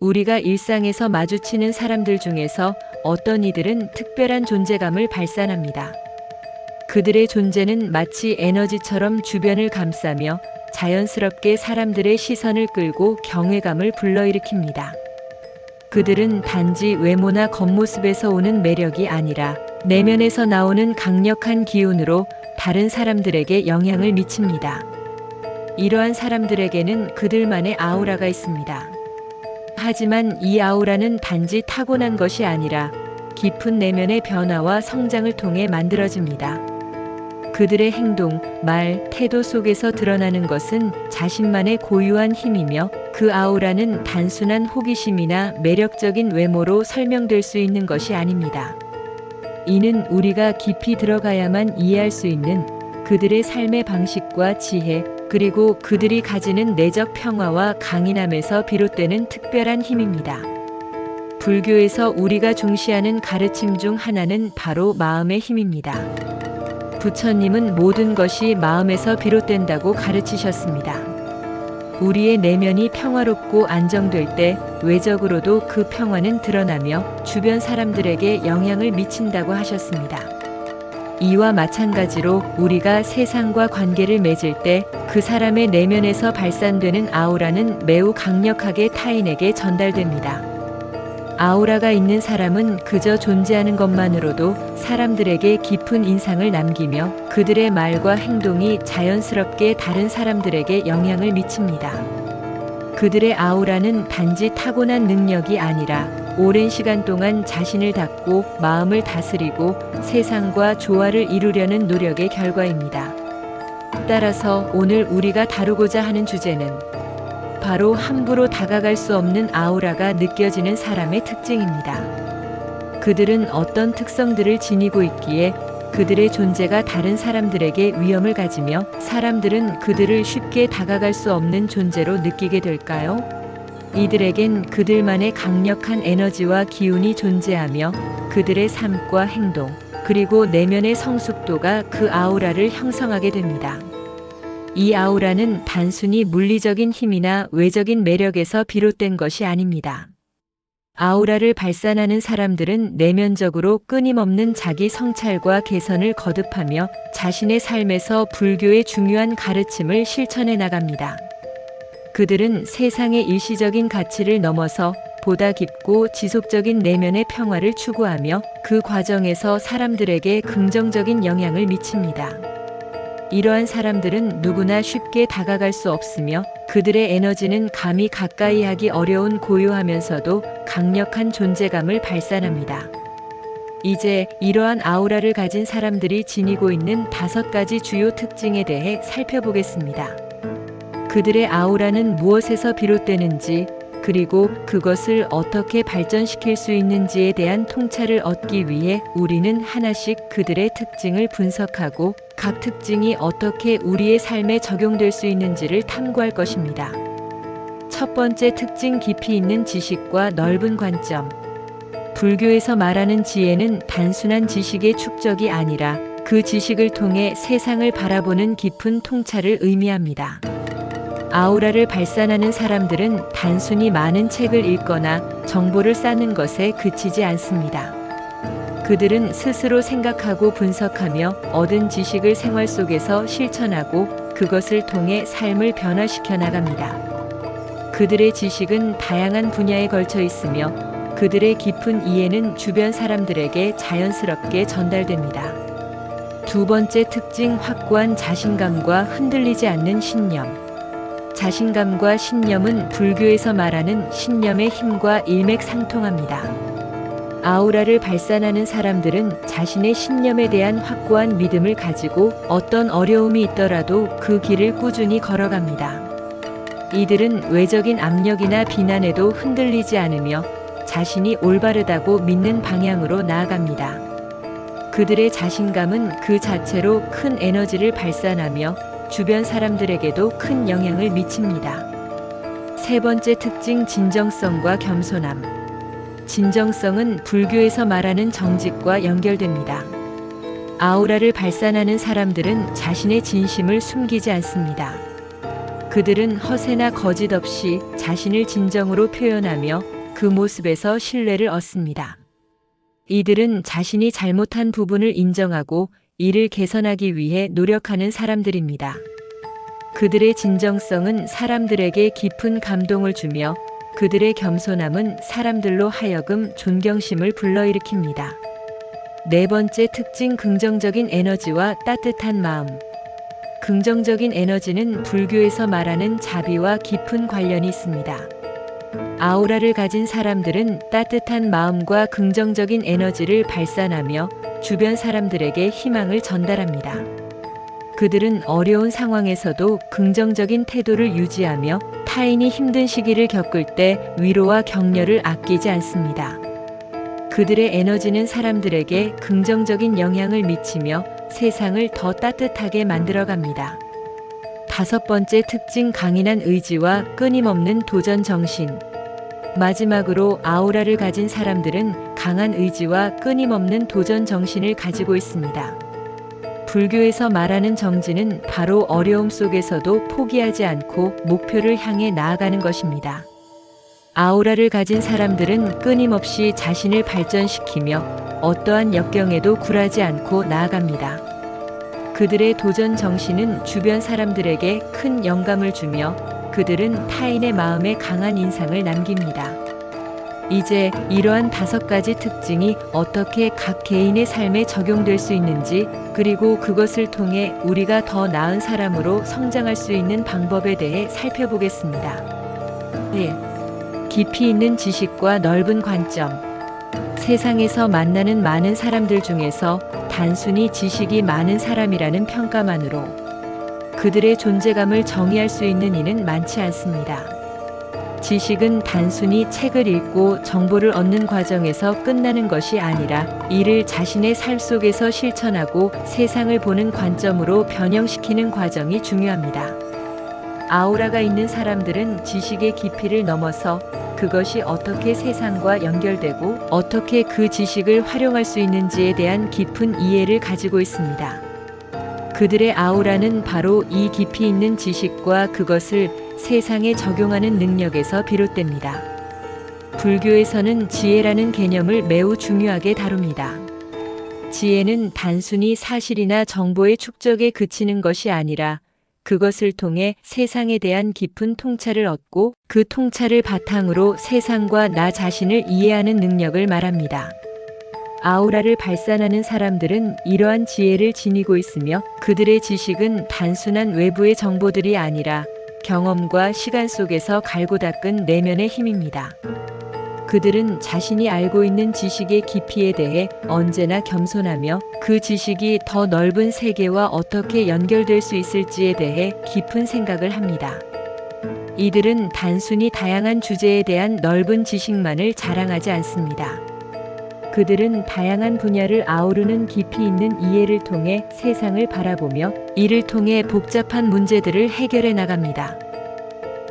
우리가 일상에서 마주치는 사람들 중에서 어떤 이들은 특별한 존재감을 발산합니다. 그들의 존재는 마치 에너지처럼 주변을 감싸며 자연스럽게 사람들의 시선을 끌고 경외감을 불러일으킵니다. 그들은 단지 외모나 겉모습에서 오는 매력이 아니라 내면에서 나오는 강력한 기운으로 다른 사람들에게 영향을 미칩니다. 이러한 사람들에게는 그들만의 아우라가 있습니다. 하지만 이 아우라는 단지 타고난 것이 아니라 깊은 내면의 변화와 성장을 통해 만들어집니다. 그들의 행동, 말, 태도 속에서 드러나는 것은 자신만의 고유한 힘이며 그 아우라는 단순한 호기심이나 매력적인 외모로 설명될 수 있는 것이 아닙니다. 이는 우리가 깊이 들어가야만 이해할 수 있는 그들의 삶의 방식과 지혜, 그리고 그들이 가지는 내적 평화와 강인함에서 비롯되는 특별한 힘입니다. 불교에서 우리가 중시하는 가르침 중 하나는 바로 마음의 힘입니다. 부처님은 모든 것이 마음에서 비롯된다고 가르치셨습니다. 우리의 내면이 평화롭고 안정될 때 외적으로도 그 평화는 드러나며 주변 사람들에게 영향을 미친다고 하셨습니다. 이와 마찬가지로 우리가 세상과 관계를 맺을 때 그 사람의 내면에서 발산되는 아우라는 매우 강력하게 타인에게 전달됩니다. 아우라가 있는 사람은 그저 존재하는 것만으로도 사람들에게 깊은 인상을 남기며 그들의 말과 행동이 자연스럽게 다른 사람들에게 영향을 미칩니다. 그들의 아우라는 단지 타고난 능력이 아니라 오랜 시간 동안 자신을 닫고 마음을 다스리고 세상과 조화를 이루려는 노력의 결과입니다. 따라서 오늘 우리가 다루고자 하는 주제는 바로 함부로 다가갈 수 없는 아우라가 느껴지는 사람의 특징입니다. 그들은 어떤 특성들을 지니고 있기에 그들의 존재가 다른 사람들에게 위험을 가지며 사람들은 그들을 쉽게 다가갈 수 없는 존재로 느끼게 될까요? 이들에겐 그들만의 강력한 에너지와 기운이 존재하며 그들의 삶과 행동, 그리고 내면의 성숙도가 그 아우라를 형성하게 됩니다. 이 아우라는 단순히 물리적인 힘이나 외적인 매력에서 비롯된 것이 아닙니다. 아우라를 발산하는 사람들은 내면적으로 끊임없는 자기 성찰과 개선을 거듭하며 자신의 삶에서 불교의 중요한 가르침을 실천해 나갑니다. 그들은 세상의 일시적인 가치를 넘어서 보다 깊고 지속적인 내면의 평화를 추구하며 그 과정에서 사람들에게 긍정적인 영향을 미칩니다. 이러한 사람들은 누구나 쉽게 다가갈 수 없으며 그들의 에너지는 감히 가까이 하기 어려운 고요하면서도 강력한 존재감을 발산합니다. 이제 이러한 아우라를 가진 사람들이 지니고 있는 5가지 주요 특징에 대해 살펴보겠습니다. 그들의 아우라는 무엇에서 비롯되는지, 그리고 그것을 어떻게 발전시킬 수 있는지에 대한 통찰을 얻기 위해 우리는 하나씩 그들의 특징을 분석하고 각 특징이 어떻게 우리의 삶에 적용될 수 있는지를 탐구할 것입니다. 첫 번째 특징, 깊이 있는 지식과 넓은 관점. 불교에서 말하는 지혜는 단순한 지식의 축적이 아니라 그 지식을 통해 세상을 바라보는 깊은 통찰을 의미합니다. 아우라를 발산하는 사람들은 단순히 많은 책을 읽거나 정보를 쌓는 것에 그치지 않습니다. 그들은 스스로 생각하고 분석하며 얻은 지식을 생활 속에서 실천하고 그것을 통해 삶을 변화시켜 나갑니다. 그들의 지식은 다양한 분야에 걸쳐 있으며 그들의 깊은 이해는 주변 사람들에게 자연스럽게 전달됩니다. 두 번째 특징, 확고한 자신감과 흔들리지 않는 신념. 자신감과 신념은 불교에서 말하는 신념의 힘과 일맥상통합니다. 아우라를 발산하는 사람들은 자신의 신념에 대한 확고한 믿음을 가지고 어떤 어려움이 있더라도 그 길을 꾸준히 걸어갑니다. 이들은 외적인 압력이나 비난에도 흔들리지 않으며 자신이 올바르다고 믿는 방향으로 나아갑니다. 그들의 자신감은 그 자체로 큰 에너지를 발산하며 주변 사람들에게도 큰 영향을 미칩니다. 세 번째 특징, 진정성과 겸손함. 진정성은 불교에서 말하는 정직과 연결됩니다. 아우라를 발산하는 사람들은 자신의 진심을 숨기지 않습니다. 그들은 허세나 거짓 없이 자신을 진정으로 표현하며 그 모습에서 신뢰를 얻습니다. 이들은 자신이 잘못한 부분을 인정하고 이를 개선하기 위해 노력하는 사람들입니다. 그들의 진정성은 사람들에게 깊은 감동을 주며 그들의 겸손함은 사람들로 하여금 존경심을 불러일으킵니다. 네 번째 특징, 긍정적인 에너지와 따뜻한 마음. 긍정적인 에너지는 불교에서 말하는 자비와 깊은 관련이 있습니다. 아우라를 가진 사람들은 따뜻한 마음과 긍정적인 에너지를 발산하며 주변 사람들에게 희망을 전달합니다. 그들은 어려운 상황에서도 긍정적인 태도를 유지하며 타인이 힘든 시기를 겪을 때 위로와 격려를 아끼지 않습니다. 그들의 에너지는 사람들에게 긍정적인 영향을 미치며 세상을 더 따뜻하게 만들어갑니다. 다섯 번째 특징, 강인한 의지와 끊임없는 도전 정신. 마지막으로 아우라를 가진 사람들은 강한 의지와 끊임없는 도전 정신을 가지고 있습니다. 불교에서 말하는 정진은 바로 어려움 속에서도 포기하지 않고 목표를 향해 나아가는 것입니다. 아우라를 가진 사람들은 끊임없이 자신을 발전시키며 어떠한 역경에도 굴하지 않고 나아갑니다. 그들의 도전 정신은 주변 사람들에게 큰 영감을 주며 그들은 타인의 마음에 강한 인상을 남깁니다. 이제 이러한 다섯 가지 특징이 어떻게 각 개인의 삶에 적용될 수 있는지, 그리고 그것을 통해 우리가 더 나은 사람으로 성장할 수 있는 방법에 대해 살펴보겠습니다. 1. 깊이 있는 지식과 넓은 관점. 세상에서 만나는 많은 사람들 중에서 단순히 지식이 많은 사람이라는 평가만으로 그들의 존재감을 정의할 수 있는 이는 많지 않습니다. 지식은 단순히 책을 읽고 정보를 얻는 과정에서 끝나는 것이 아니라 이를 자신의 삶 속에서 실천하고 세상을 보는 관점으로 변형시키는 과정이 중요합니다. 아우라가 있는 사람들은 지식의 깊이를 넘어서 그것이 어떻게 세상과 연결되고 어떻게 그 지식을 활용할 수 있는지에 대한 깊은 이해를 가지고 있습니다. 그들의 아우라는 바로 이 깊이 있는 지식과 그것을 세상에 적용하는 능력에서 비롯됩니다. 불교에서는 지혜라는 개념을 매우 중요하게 다룹니다. 지혜는 단순히 사실이나 정보의 축적에 그치는 것이 아니라 그것을 통해 세상에 대한 깊은 통찰을 얻고 그 통찰을 바탕으로 세상과 나 자신을 이해하는 능력을 말합니다. 아우라를 발산하는 사람들은 이러한 지혜를 지니고 있으며 그들의 지식은 단순한 외부의 정보들이 아니라 경험과 시간 속에서 갈고 닦은 내면의 힘입니다. 그들은 자신이 알고 있는 지식의 깊이에 대해 언제나 겸손하며 그 지식이 더 넓은 세계와 어떻게 연결될 수 있을지에 대해 깊은 생각을 합니다. 이들은 단순히 다양한 주제에 대한 넓은 지식만을 자랑하지 않습니다. 그들은 다양한 분야를 아우르는 깊이 있는 이해를 통해 세상을 바라보며 이를 통해 복잡한 문제들을 해결해 나갑니다.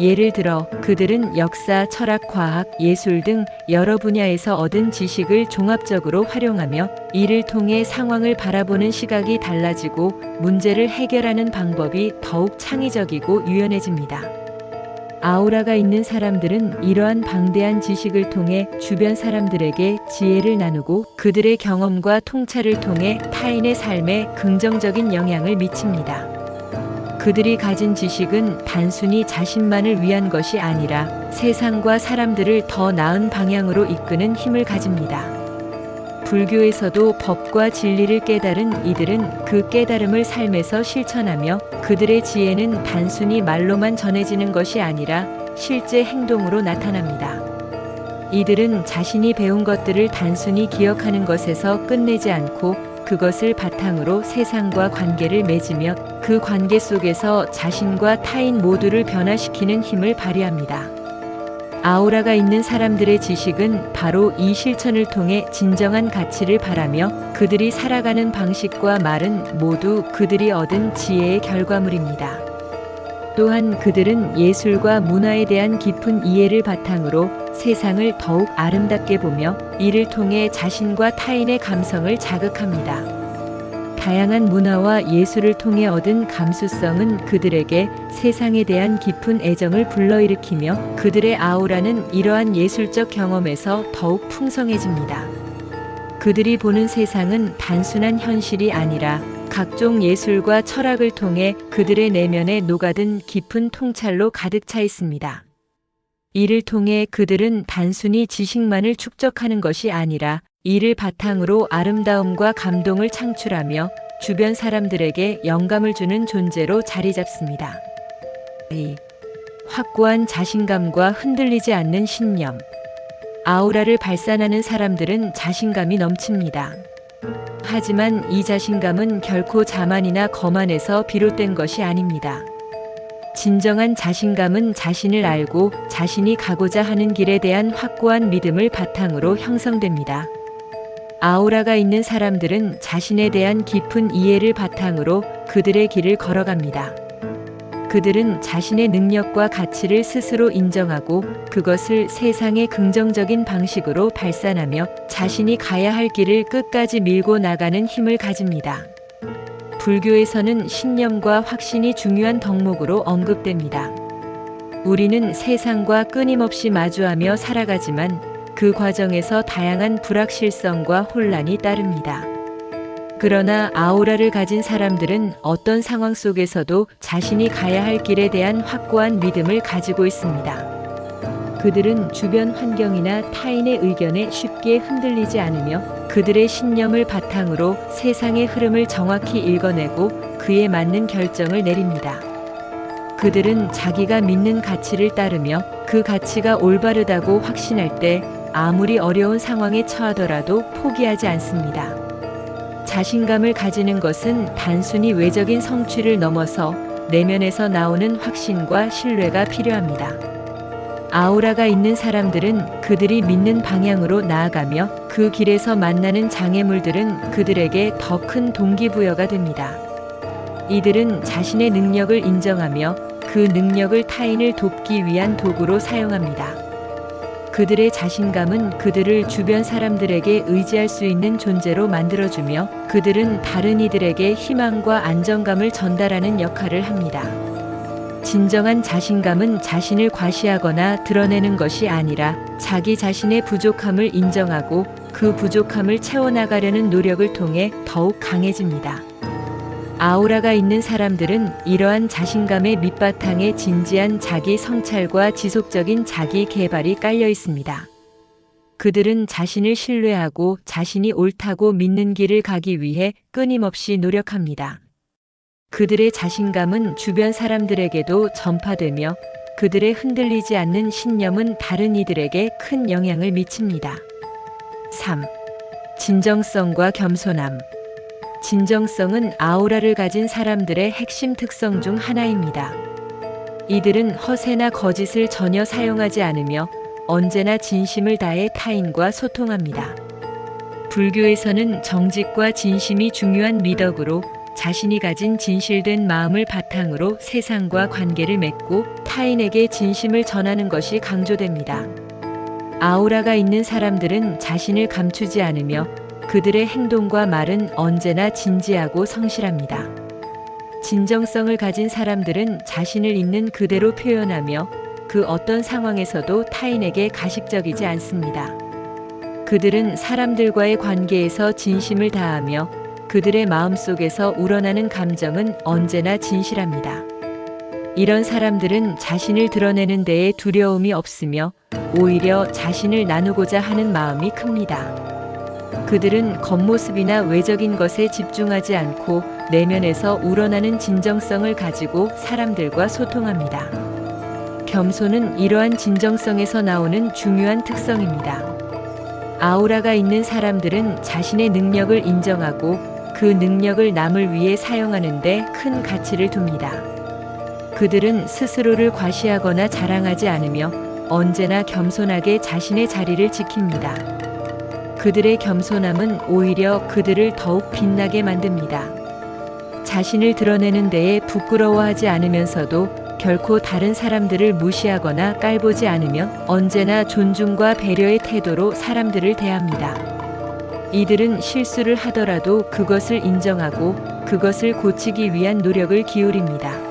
예를 들어 그들은 역사, 철학, 과학, 예술 등 여러 분야에서 얻은 지식을 종합적으로 활용하며 이를 통해 상황을 바라보는 시각이 달라지고 문제를 해결하는 방법이 더욱 창의적이고 유연해집니다. 아우라가 있는 사람들은 이러한 방대한 지식을 통해 주변 사람들에게 지혜를 나누고 그들의 경험과 통찰을 통해 타인의 삶에 긍정적인 영향을 미칩니다. 그들이 가진 지식은 단순히 자신만을 위한 것이 아니라 세상과 사람들을 더 나은 방향으로 이끄는 힘을 가집니다. 불교에서도 법과 진리를 깨달은 이들은 그 깨달음을 삶에서 실천하며 그들의 지혜는 단순히 말로만 전해지는 것이 아니라 실제 행동으로 나타납니다. 이들은 자신이 배운 것들을 단순히 기억하는 것에서 끝내지 않고 그것을 바탕으로 세상과 관계를 맺으며 그 관계 속에서 자신과 타인 모두를 변화시키는 힘을 발휘합니다. 아우라가 있는 사람들의 지식은 바로 이 실천을 통해 진정한 가치를 바라며 그들이 살아가는 방식과 말은 모두 그들이 얻은 지혜의 결과물입니다. 또한 그들은 예술과 문화에 대한 깊은 이해를 바탕으로 세상을 더욱 아름답게 보며 이를 통해 자신과 타인의 감성을 자극합니다. 다양한 문화와 예술을 통해 얻은 감수성은 그들에게 세상에 대한 깊은 애정을 불러일으키며 그들의 아우라는 이러한 예술적 경험에서 더욱 풍성해집니다. 그들이 보는 세상은 단순한 현실이 아니라 각종 예술과 철학을 통해 그들의 내면에 녹아든 깊은 통찰로 가득 차 있습니다. 이를 통해 그들은 단순히 지식만을 축적하는 것이 아니라 이를 바탕으로 아름다움과 감동을 창출하며 주변 사람들에게 영감을 주는 존재로 자리 잡습니다. 확고한 자신감과 흔들리지 않는 신념. 아우라를 발산하는 사람들은 자신감이 넘칩니다. 하지만 이 자신감은 결코 자만이나 거만에서 비롯된 것이 아닙니다. 진정한 자신감은 자신을 알고 자신이 가고자 하는 길에 대한 확고한 믿음을 바탕으로 형성됩니다. 아우라가 있는 사람들은 자신에 대한 깊은 이해를 바탕으로 그들의 길을 걸어갑니다. 그들은 자신의 능력과 가치를 스스로 인정하고 그것을 세상의 긍정적인 방식으로 발산하며 자신이 가야 할 길을 끝까지 밀고 나가는 힘을 가집니다. 불교에서는 신념과 확신이 중요한 덕목으로 언급됩니다. 우리는 세상과 끊임없이 마주하며 살아가지만 그 과정에서 다양한 불확실성과 혼란이 따릅니다. 그러나 아우라를 가진 사람들은 어떤 상황 속에서도 자신이 가야 할 길에 대한 확고한 믿음을 가지고 있습니다. 그들은 주변 환경이나 타인의 의견에 쉽게 흔들리지 않으며 그들의 신념을 바탕으로 세상의 흐름을 정확히 읽어내고 그에 맞는 결정을 내립니다. 그들은 자기가 믿는 가치를 따르며 그 가치가 올바르다고 확신할 때 아무리 어려운 상황에 처하더라도 포기하지 않습니다. 자신감을 가지는 것은 단순히 외적인 성취를 넘어서 내면에서 나오는 확신과 신뢰가 필요합니다. 아우라가 있는 사람들은 그들이 믿는 방향으로 나아가며 그 길에서 만나는 장애물들은 그들에게 더 큰 동기부여가 됩니다. 이들은 자신의 능력을 인정하며 그 능력을 타인을 돕기 위한 도구로 사용합니다. 그들의 자신감은 그들을 주변 사람들에게 의지할 수 있는 존재로 만들어주며 그들은 다른 이들에게 희망과 안정감을 전달하는 역할을 합니다. 진정한 자신감은 자신을 과시하거나 드러내는 것이 아니라 자기 자신의 부족함을 인정하고 그 부족함을 채워나가려는 노력을 통해 더욱 강해집니다. 아우라가 있는 사람들은 이러한 자신감의 밑바탕에 진지한 자기 성찰과 지속적인 자기 개발이 깔려 있습니다. 그들은 자신을 신뢰하고 자신이 옳다고 믿는 길을 가기 위해 끊임없이 노력합니다. 그들의 자신감은 주변 사람들에게도 전파되며 그들의 흔들리지 않는 신념은 다른 이들에게 큰 영향을 미칩니다. 3. 진정성과 겸손함. 진정성은 아우라를 가진 사람들의 핵심 특성 중 하나입니다. 이들은 허세나 거짓을 전혀 사용하지 않으며 언제나 진심을 다해 타인과 소통합니다. 불교에서는 정직과 진심이 중요한 미덕으로 자신이 가진 진실된 마음을 바탕으로 세상과 관계를 맺고 타인에게 진심을 전하는 것이 강조됩니다. 아우라가 있는 사람들은 자신을 감추지 않으며 그들의 행동과 말은 언제나 진지하고 성실합니다. 진정성을 가진 사람들은 자신을 있는 그대로 표현하며 그 어떤 상황에서도 타인에게 가식적이지 않습니다. 그들은 사람들과의 관계에서 진심을 다하며 그들의 마음속에서 우러나는 감정은 언제나 진실합니다. 이런 사람들은 자신을 드러내는 데에 두려움이 없으며 오히려 자신을 나누고자 하는 마음이 큽니다. 그들은 겉모습이나 외적인 것에 집중하지 않고 내면에서 우러나는 진정성을 가지고 사람들과 소통합니다. 겸손은 이러한 진정성에서 나오는 중요한 특성입니다. 아우라가 있는 사람들은 자신의 능력을 인정하고 그 능력을 남을 위해 사용하는 데 큰 가치를 둡니다. 그들은 스스로를 과시하거나 자랑하지 않으며 언제나 겸손하게 자신의 자리를 지킵니다. 그들의 겸손함은 오히려 그들을 더욱 빛나게 만듭니다. 자신을 드러내는 데에 부끄러워하지 않으면서도 결코 다른 사람들을 무시하거나 깔보지 않으며 언제나 존중과 배려의 태도로 사람들을 대합니다. 이들은 실수를 하더라도 그것을 인정하고 그것을 고치기 위한 노력을 기울입니다.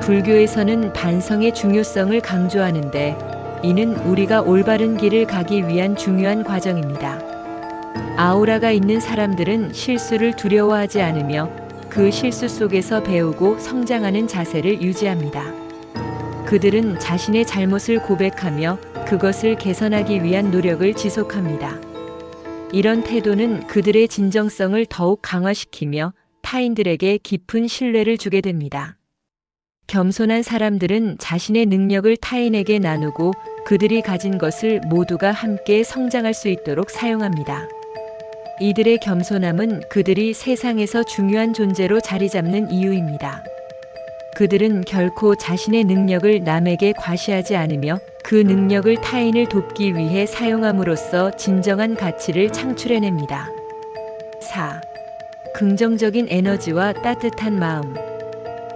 불교에서는 반성의 중요성을 강조하는데 이는 우리가 올바른 길을 가기 위한 중요한 과정입니다. 아우라가 있는 사람들은 실수를 두려워하지 않으며 그 실수 속에서 배우고 성장하는 자세를 유지합니다. 그들은 자신의 잘못을 고백하며 그것을 개선하기 위한 노력을 지속합니다. 이런 태도는 그들의 진정성을 더욱 강화시키며 타인들에게 깊은 신뢰를 주게 됩니다. 겸손한 사람들은 자신의 능력을 타인에게 나누고 그들이 가진 것을 모두가 함께 성장할 수 있도록 사용합니다. 이들의 겸손함은 그들이 세상에서 중요한 존재로 자리 잡는 이유입니다. 그들은 결코 자신의 능력을 남에게 과시하지 않으며 그 능력을 타인을 돕기 위해 사용함으로써 진정한 가치를 창출해냅니다. 4. 긍정적인 에너지와 따뜻한 마음.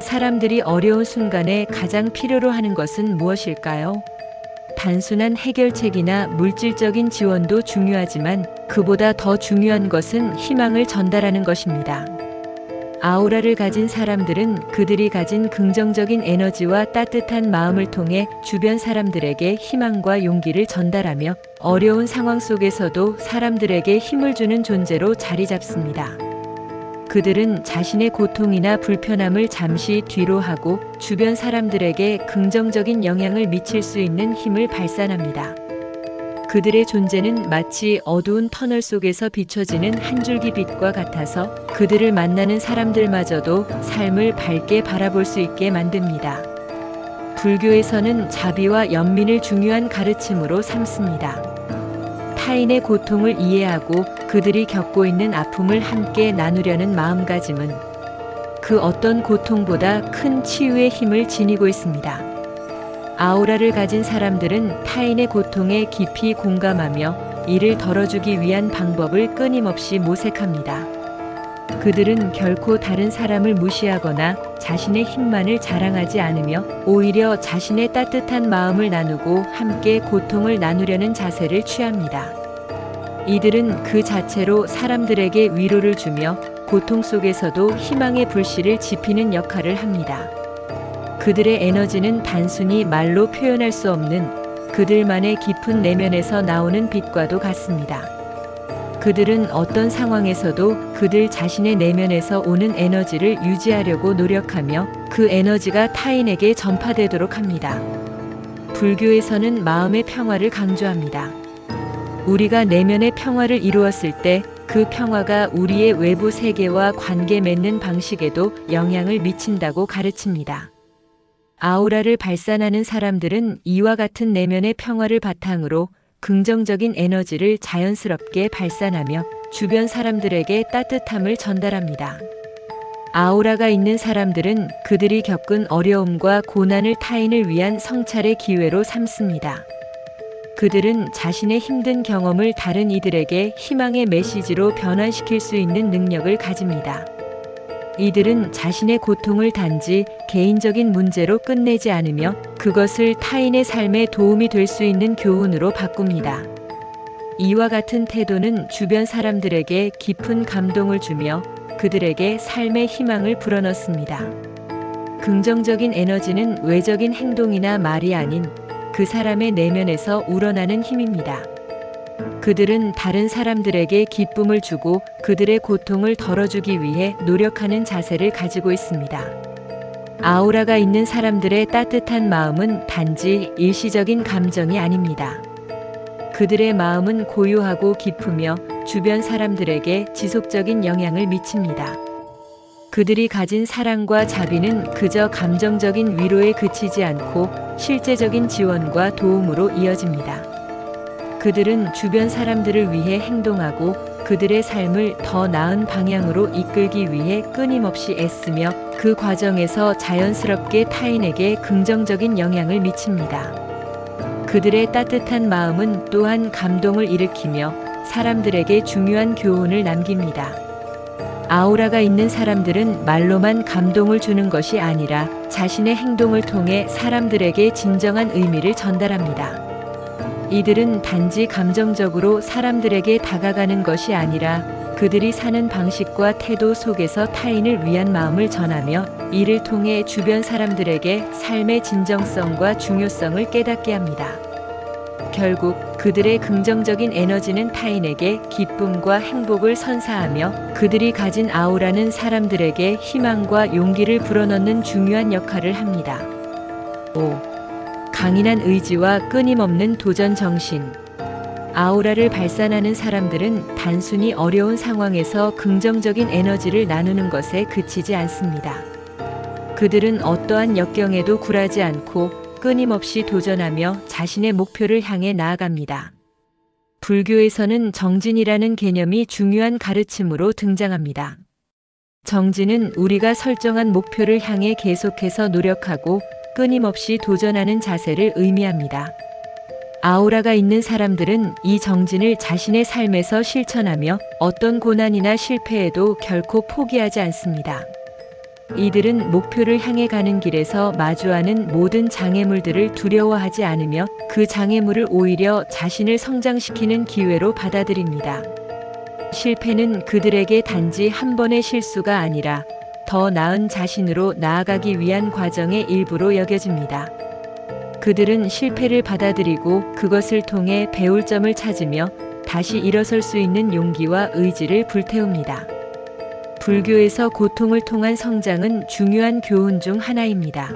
사람들이 어려운 순간에 가장 필요로 하는 것은 무엇일까요? 단순한 해결책이나 물질적인 지원도 중요하지만 그보다 더 중요한 것은 희망을 전달하는 것입니다. 아우라를 가진 사람들은 그들이 가진 긍정적인 에너지와 따뜻한 마음을 통해 주변 사람들에게 희망과 용기를 전달하며 어려운 상황 속에서도 사람들에게 힘을 주는 존재로 자리 잡습니다. 그들은 자신의 고통이나 불편함을 잠시 뒤로 하고 주변 사람들에게 긍정적인 영향을 미칠 수 있는 힘을 발산합니다. 그들의 존재는 마치 어두운 터널 속에서 비춰지는 한 줄기 빛과 같아서 그들을 만나는 사람들마저도 삶을 밝게 바라볼 수 있게 만듭니다. 불교에서는 자비와 연민을 중요한 가르침으로 삼습니다. 타인의 고통을 이해하고 그들이 겪고 있는 아픔을 함께 나누려는 마음가짐은 그 어떤 고통보다 큰 치유의 힘을 지니고 있습니다. 아우라를 가진 사람들은 타인의 고통에 깊이 공감하며 이를 덜어주기 위한 방법을 끊임없이 모색합니다. 그들은 결코 다른 사람을 무시하거나 자신의 힘만을 자랑하지 않으며 오히려 자신의 따뜻한 마음을 나누고 함께 고통을 나누려는 자세를 취합니다. 이들은 그 자체로 사람들에게 위로를 주며 고통 속에서도 희망의 불씨를 지피는 역할을 합니다. 그들의 에너지는 단순히 말로 표현할 수 없는 그들만의 깊은 내면에서 나오는 빛과도 같습니다. 그들은 어떤 상황에서도 그들 자신의 내면에서 오는 에너지를 유지하려고 노력하며 그 에너지가 타인에게 전파되도록 합니다. 불교에서는 마음의 평화를 강조합니다. 우리가 내면의 평화를 이루었을 때 그 평화가 우리의 외부 세계와 관계 맺는 방식에도 영향을 미친다고 가르칩니다. 아우라를 발산하는 사람들은 이와 같은 내면의 평화를 바탕으로 긍정적인 에너지를 자연스럽게 발산하며 주변 사람들에게 따뜻함을 전달합니다. 아우라가 있는 사람들은 그들이 겪은 어려움과 고난을 타인을 위한 성찰의 기회로 삼습니다. 그들은 자신의 힘든 경험을 다른 이들에게 희망의 메시지로 변환시킬 수 있는 능력을 가집니다. 이들은 자신의 고통을 단지 개인적인 문제로 끝내지 않으며 그것을 타인의 삶에 도움이 될 수 있는 교훈으로 바꿉니다. 이와 같은 태도는 주변 사람들에게 깊은 감동을 주며 그들에게 삶의 희망을 불어넣습니다. 긍정적인 에너지는 외적인 행동이나 말이 아닌 그 사람의 내면에서 우러나는 힘입니다. 그들은 다른 사람들에게 기쁨을 주고 그들의 고통을 덜어주기 위해 노력하는 자세를 가지고 있습니다. 아우라가 있는 사람들의 따뜻한 마음은 단지 일시적인 감정이 아닙니다. 그들의 마음은 고요하고 깊으며 주변 사람들에게 지속적인 영향을 미칩니다. 그들이 가진 사랑과 자비는 그저 감정적인 위로에 그치지 않고 실제적인 지원과 도움으로 이어집니다. 그들은 주변 사람들을 위해 행동하고 그들의 삶을 더 나은 방향으로 이끌기 위해 끊임없이 애쓰며 그 과정에서 자연스럽게 타인에게 긍정적인 영향을 미칩니다. 그들의 따뜻한 마음은 또한 감동을 일으키며 사람들에게 중요한 교훈을 남깁니다. 아우라가 있는 사람들은 말로만 감동을 주는 것이 아니라 자신의 행동을 통해 사람들에게 진정한 의미를 전달합니다. 이들은 단지 감정적으로 사람들에게 다가가는 것이 아니라 그들이 사는 방식과 태도 속에서 타인을 위한 마음을 전하며 이를 통해 주변 사람들에게 삶의 진정성과 중요성을 깨닫게 합니다. 결국 그들의 긍정적인 에너지는 타인에게 기쁨과 행복을 선사하며 그들이 가진 아우라는 사람들에게 희망과 용기를 불어넣는 중요한 역할을 합니다. 5. 강인한 의지와 끊임없는 도전 정신. 아우라를 발산하는 사람들은 단순히 어려운 상황에서 긍정적인 에너지를 나누는 것에 그치지 않습니다. 그들은 어떠한 역경에도 굴하지 않고 끊임없이 도전하며 자신의 목표를 향해 나아갑니다. 불교에서는 정진이라는 개념이 중요한 가르침으로 등장합니다. 정진은 우리가 설정한 목표를 향해 계속해서 노력하고 끊임없이 도전하는 자세를 의미합니다. 아우라가 있는 사람들은 이 정진을 자신의 삶에서 실천하며 어떤 고난이나 실패에도 결코 포기하지 않습니다. 이들은 목표를 향해 가는 길에서 마주하는 모든 장애물들을 두려워하지 않으며 그 장애물을 오히려 자신을 성장시키는 기회로 받아들입니다. 실패는 그들에게 단지 한 번의 실수가 아니라 더 나은 자신으로 나아가기 위한 과정의 일부로 여겨집니다. 그들은 실패를 받아들이고 그것을 통해 배울 점을 찾으며 다시 일어설 수 있는 용기와 의지를 불태웁니다. 불교에서 고통을 통한 성장은 중요한 교훈 중 하나입니다.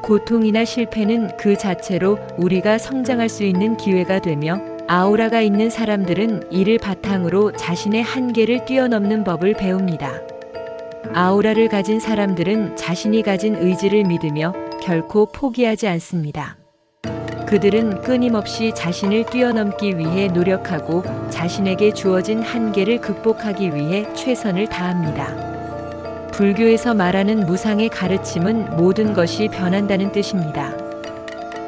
고통이나 실패는 그 자체로 우리가 성장할 수 있는 기회가 되며 아우라가 있는 사람들은 이를 바탕으로 자신의 한계를 뛰어넘는 법을 배웁니다. 아우라를 가진 사람들은 자신이 가진 의지를 믿으며 결코 포기하지 않습니다. 그들은 끊임없이 자신을 뛰어넘기 위해 노력하고 자신에게 주어진 한계를 극복하기 위해 최선을 다합니다. 불교에서 말하는 무상의 가르침은 모든 것이 변한다는 뜻입니다.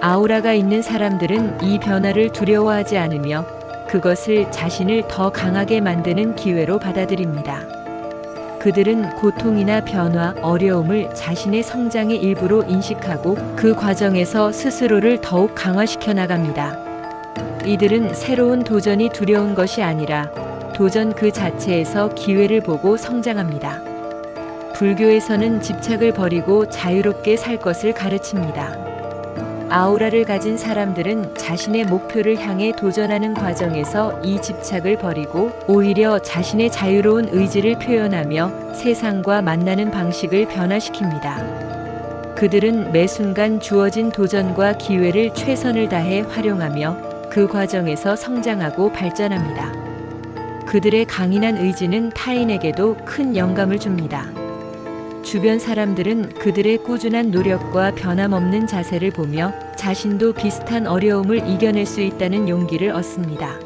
아우라가 있는 사람들은 이 변화를 두려워하지 않으며 그것을 자신을 더 강하게 만드는 기회로 받아들입니다. 그들은 고통이나 변화, 어려움을 자신의 성장의 일부로 인식하고 그 과정에서 스스로를 더욱 강화시켜 나갑니다. 이들은 새로운 도전이 두려운 것이 아니라 도전 그 자체에서 기회를 보고 성장합니다. 불교에서는 집착을 버리고 자유롭게 살 것을 가르칩니다. 아우라를 가진 사람들은 자신의 목표를 향해 도전하는 과정에서 이 집착을 버리고 오히려 자신의 자유로운 의지를 표현하며 세상과 만나는 방식을 변화시킵니다. 그들은 매 순간 주어진 도전과 기회를 최선을 다해 활용하며 그 과정에서 성장하고 발전합니다. 그들의 강인한 의지는 타인에게도 큰 영감을 줍니다. 주변 사람들은 그들의 꾸준한 노력과 변함없는 자세를 보며 자신도 비슷한 어려움을 이겨낼 수 있다는 용기를 얻습니다.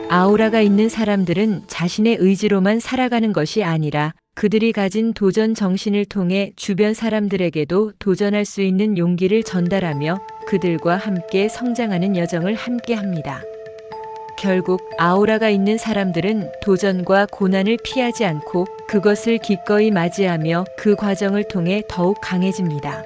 아우라가 있는 사람들은 자신의 의지로만 살아가는 것이 아니라 그들이 가진 도전 정신을 통해 주변 사람들에게도 도전할 수 있는 용기를 전달하며 그들과 함께 성장하는 여정을 함께 합니다. 결국 아우라가 있는 사람들은 도전과 고난을 피하지 않고 그것을 기꺼이 맞이하며 그 과정을 통해 더욱 강해집니다.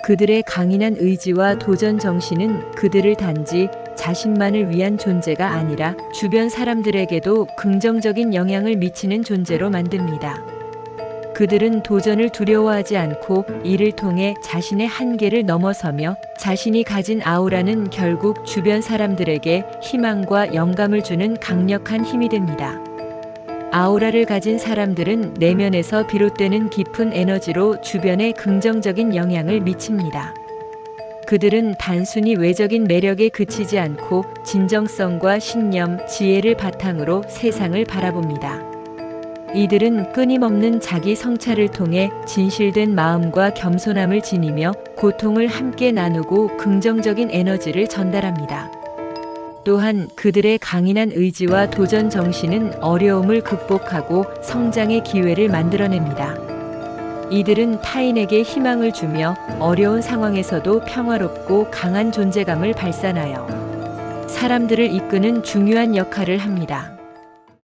그들의 강인한 의지와 도전 정신은 그들을 단지 자신만을 위한 존재가 아니라 주변 사람들에게도 긍정적인 영향을 미치는 존재로 만듭니다. 그들은 도전을 두려워하지 않고 이를 통해 자신의 한계를 넘어서며 자신이 가진 아우라는 결국 주변 사람들에게 희망과 영감을 주는 강력한 힘이 됩니다. 아우라를 가진 사람들은 내면에서 비롯되는 깊은 에너지로 주변에 긍정적인 영향을 미칩니다. 그들은 단순히 외적인 매력에 그치지 않고 진정성과 신념, 지혜를 바탕으로 세상을 바라봅니다. 이들은 끊임없는 자기 성찰을 통해 진실된 마음과 겸손함을 지니며 고통을 함께 나누고 긍정적인 에너지를 전달합니다. 또한 그들의 강인한 의지와 도전 정신은 어려움을 극복하고 성장의 기회를 만들어냅니다. 이들은 타인에게 희망을 주며 어려운 상황에서도 평화롭고 강한 존재감을 발산하여 사람들을 이끄는 중요한 역할을 합니다.